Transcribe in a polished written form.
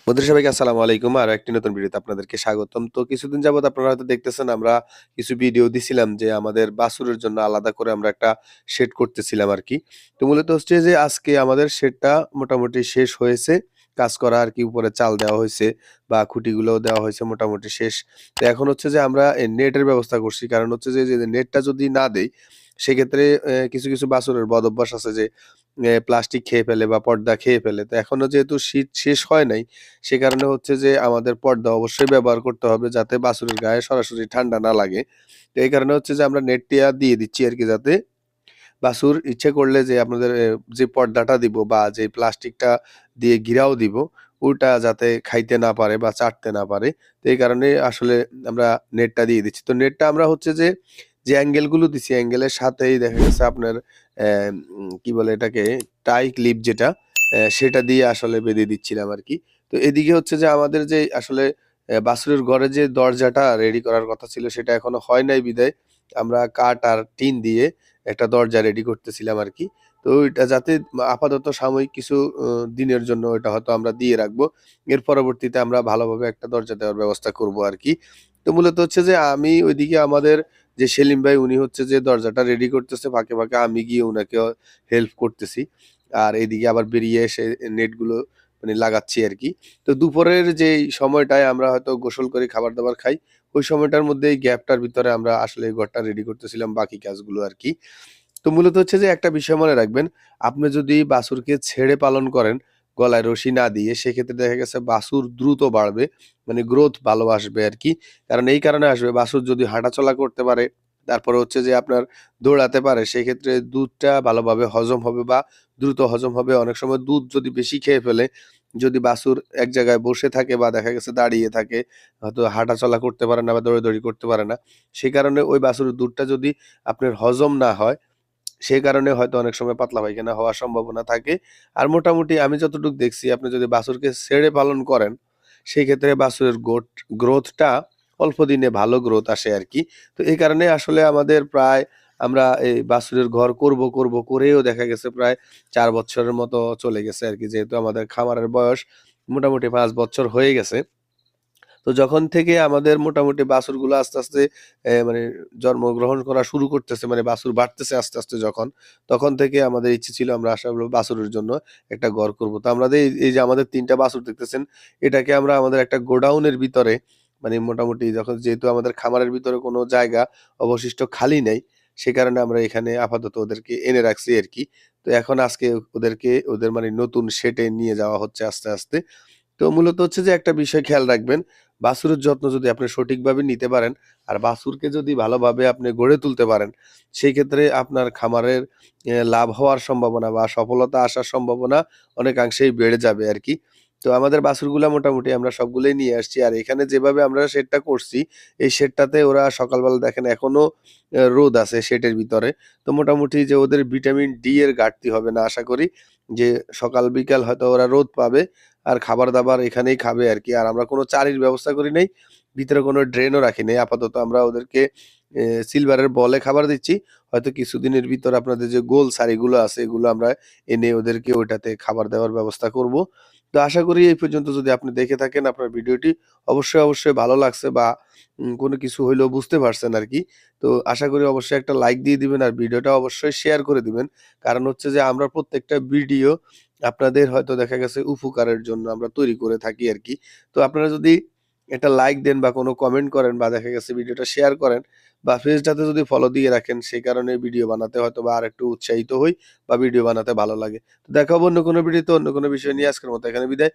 বন্ধুরা সবাইকে আসসালামু আলাইকুম। আরো একটি নতুন ভিডিওতে আপনাদেরকে স্বাগতম। তো কিছুদিন যাবৎ আপনারা হয়তো দেখতেছেন আমরা কিছু ভিডিও দিছিলাম যে আমাদের বাছুরের জন্য আলাদা করে আমরা একটা শেড করতেছিলাম আরকি। তো মূলত হচ্ছে যে আজকে আমাদের শেডটা মোটামুটি শেষ হয়েছে। কাজ করা আরকি উপরে চাল দেওয়া হইছে বা খুঁটিগুলোও দেওয়া হয়েছে মোটামুটি শেষ। তো এখন হচ্ছে যে আমরা নেটের ব্যবস্থা করছি। কারণ হচ্ছে যে নেটটা যদি না দেই সেক্ষেত্রে কিছু বাছুরের বদঅভ্যাস আছে যে প্লাস্টিক খেয়ে ফেলে বা পর্দা খেয়ে ফেলে। তো এখনো যেহেতু শীত শেষ হয় নাই সে কারণে হচ্ছে যে আমাদের পর্দা অবশ্যই ব্যবহার করতে হবে যাতে বাছুরের গায়ে সরাসরি ঠান্ডা না লাগে। তো এই কারণে হচ্ছে যে আমরা নেটটা দিয়ে দিচ্ছি আরকি যাতে বাছুর ইচ্ছে করলে যে আপনাদের যে পর্দাটা দিব বা যে প্লাস্টিকটা দিয়ে ঘিরাও দিব ওটা যাতে খাইতে না পারে বা চাটতে না পারে। তো এই কারণে আসলে আমরা নেটটা দিয়ে দিচ্ছি। তো নেটটা আমরা হচ্ছে যে অ্যাঙ্গেল গুলো দিছি অ্যাঙ্গেলের সাথেই দেখা গেছে আপনার কি বলে এটাকে টাই ক্লিপ যেটা সেটা দিয়ে আসলে বেঁধে দিচ্ছিলাম আরকি। তো এদিকে হচ্ছে যে আমাদের যে আসলে বাছুরের ঘরে যে দরজাটা রেডি করার কথা ছিল সেটা এখনো হয় নাই বিধায় আমরা কাঠ আর টিন দিয়ে একটা দরজা রেডি করতেছিলাম আরকি। তো ওইটা যাতে আপাতত সাময়িক কিছু দিনের জন্য ওইটা হয়তো আমরা দিয়ে রাখবো। এর পরবর্তীতে আমরা ভালোভাবে একটা দরজা দেওয়ার ব্যবস্থা করবো আরকি। তো মূলত হচ্ছে যে আমি ওইদিকে আমাদের যে সেলিম ভাই উনি হচ্ছে যে দরজাটা রেডি করতেছে ফাঁকে আমি গিয়ে উনাকেও হেল্প করতেছি। আর এদিকে আবার বেরিয়ে এসে নেটগুলো মানে লাগাচ্ছি আরকি। তো দুপুরের যেই সময়টায় আমরা হয়তো গোসল করে খাবার-দাবার খাই, ওই সময়টার মধ্যে এই গ্যাপটার ভিতরে আমরা আসলে এই ঘরটা রেডি করতেছিলাম বাকি কাজগুলো আরকি। তো মূলত হচ্ছে যে একটা বিষয় মনে রাখবেন, আপনি যদি বাছুরকে ছেড়ে পালন করেন, গলায় রশি না দিয়ে সেক্ষেত্রে দেখা গেছে বাছুর দ্রুত বাড়বে। মানে গ্রোথ ভালো আসবে আরকি। কারণ এই কারণে আসবে বাছুর যদি হাঁটাচলা করতে পারে, তারপরে হচ্ছে যে আপনার দৌড়াতে পারে সেক্ষেত্রে দুধটা ভালোভাবে হজম হবে বা দ্রুত হজম হবে। অনেক সময় দুধ যদি বেশি খেয়ে ফেলে, যদি বাছুর এক জায়গায় বসে থাকে বা দেখা গেছে দাঁড়িয়ে থাকে, হয়তো হাঁটাচলা করতে পারে না বা দৌড়াদৌড়ি করতে পারে না। সে কারণে ওই বাছুরের দুধটা যদি আপনার হজম না হয় সে কারণে হয়তো অনেক সময় পাতলা পায়খানা হওয়ার সম্ভাবনা থাকে। আর মোটামুটি আমি যতটুক দেখছি আপনি যদি বাছুরকে ছেড়ে পালন করেন, সেক্ষেত্রে বাছুরের গ্রোথটা অল্প দিনে ভালো গ্রোথ আসে আরকি। তো এই কারণে আসলে আমাদের প্রায় আমরা এই বাছুরের ঘর করব করেও দেখা গেছে প্রায় ৪ বছরের মতো চলে গেছে আরকি। যেহেতু আমাদের খামারের বয়স মোটামুটি ৫ বছর হয়ে গেছে। তো যখন থেকে আমাদের মোটামুটি বাছুরগুলো আস্তে আস্তে মানে জন্মগ্রহণ করা শুরু করতেছে মানে বাছুর বাড়তেছে আস্তে আস্তে যখন, তখন থেকে আমাদের ইচ্ছে ছিল আমরা আসলে বাছুরের জন্য একটা ঘর করব। তো আমাদের এই যে আমাদের ৩ টা বাছুর দেখতেছেন, এটাকে আমরা আমাদের একটা গোডাউনের ভিতরে মানে মোটামুটি যখন যেহেতু আমাদের খামারের ভিতরে কোনো জায়গা অবশিষ্ট খালি নাই, সে কারণে আমরা এখানে আপাতত ওদেরকে এনে রাখছি আরকি। তো এখন আজকে ওদেরকে ওদের মানে নতুন শেডে নিয়ে যাওয়া হচ্ছে আস্তে আস্তে। তো মূলত হচ্ছে যে একটা বিষয় খেয়াল রাখবেন, বাছুরের যত্ন যদি আপনি সঠিকভাবে নিতে পারেন, আর বাছুরকে যদি ভালোভাবে আপনি গড়ে তুলতে পারেন, সেই ক্ষেত্রে আপনার খামারের লাভ হওয়ার সম্ভাবনা বা সফলতা আসার সম্ভাবনা অনেকাংশেই বেড়ে যাবে আরকি। তো আমাদের বাছুরগুলা মোটামুটি আমরা সবগুলোই নিয়ে আসছি। আর এখানে যেভাবে আমরা শেডটা করছি, এই শেডটাতে ওরা সকালবেলা দেখেন এখনো রোদ আছে শেডের ভিতরে। তো মোটামুটি যে ওদের ভিটামিন ডি এর ঘাটতি হবে না আশা করি। যে সকাল বিকাল হয়তো ওরা রোদ পাবে আর খাবার-দাবার এখানেই খাবে আরকি। আর আমরা কোনো চারির ব্যবস্থা করি নাই। ভিতরে কোনো ড্রেনও রাখি নাই। আপাতত আমরা ওদেরকে সিলভারের বলে খাবার দিচ্ছি। হয়তো কিছুদিনের ভিতর আপনাদের যে গোল সারিগুলো আছে এগুলো আমরা এনে ওদেরকে ওইটাতে খাবার দেওয়ার ব্যবস্থা করব। তো আশা করি এই পর্যন্ত যদি আপনি দেখে থাকেন আপনার ভিডিওটি অবশ্যই ভালো লাগছে বা কোনো কিছু হইলেও বুঝতে পারছেন আরকি। তো আশা করি অবশ্যই একটা লাইক দিয়ে দিবেন আর ভিডিওটা অবশ্যই শেয়ার করে দিবেন। কারণ হচ্ছে যে আমরা প্রত্যেকটা ভিডিও আপনাদের হয়তো দেখা গেছে উপকারের জন্য আমরা তৈরি করে থাকি আরকি। তো আপনারা যদি একটা লাইক দেন বা কোনো কমেন্ট করেন বা দেখা গেছে ভিডিওটা শেয়ার করেন বা পেজটাতে যদি ফলো দিয়ে রাখেন সে কারণে ভিডিও বানাতে হয়তোবা আরেকটু উৎসাহিত হই বা ভিডিও বানাতে ভালো লাগে। তো দেখা হবে অন্য কোনো ভিডিওতে অন্য কোনো বিষয় নিয়ে আজকের মতো এখানে বিদায়।